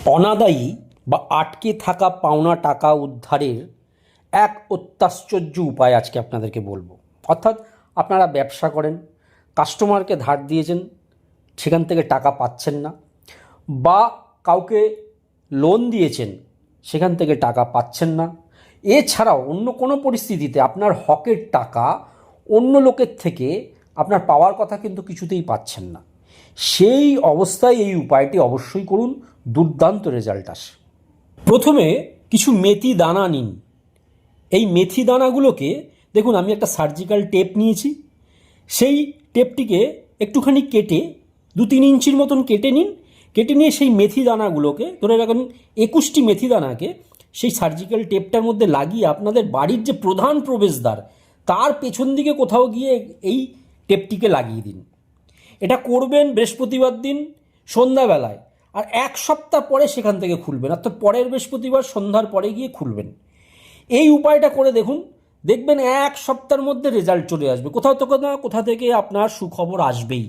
অনাদায়ী বা আটকে থাকা পাওনা টাকা উদ্ধারের এক অত্যাশ্চর্য উপায় আজকে আপনাদেরকে বলবো। অর্থাৎ আপনারা ব্যবসা করেন, কাস্টমারকে ধার দিয়েছেন, সেখান থেকে টাকা পাচ্ছেন না, বা কাউকে লোন দিয়েছেন, সেখান থেকে টাকা পাচ্ছেন না। এছাড়াও অন্য কোনো পরিস্থিতিতে আপনার হকের টাকা অন্য লোকের থেকে আপনার পাওয়ার কথা কিন্তু কিছুতেই পাচ্ছেন না। সেই অবস্থায় এই উপায়টি অবশ্যই করুন, দুর্দান্ত রেজাল্ট আসে। প্রথমে কিছু মেথি দানা নিন। এই মেথি দানাগুলোকে দেখুন, আমি একটা সার্জিক্যাল টেপ নিয়েছি। সেই টেপটিকে একটুখানি কেটে 2-3 ইঞ্চির মতন কেটে নিন। কেটে নিয়ে সেই মেথি দানাগুলোকে, ধরে রাখুন 21টি মেথি দানাকে সেই সার্জিক্যাল টেপটার মধ্যে লাগিয়ে আপনাদের বাড়ির যে প্রধান প্রবেশদ্বার তার পেছন দিকে কোথাও গিয়ে এই টেপটিকে লাগিয়ে দিন। এটা করবেন বৃহস্পতিবার দিন সন্ধ্যাবেলায়, আর 1 সপ্তাহ পরে সেখান থেকে খুলবেন, অর্থাৎ পরের বৃহস্পতিবার সন্ধ্যার পরে গিয়ে খুলবেন। এই উপায়টা করে দেখুন, দেখবেন 1 সপ্তাহের মধ্যে রেজাল্ট চলে আসবে। কোথাও থেকে না কোথা থেকে আপনার সুখবর আসবেই।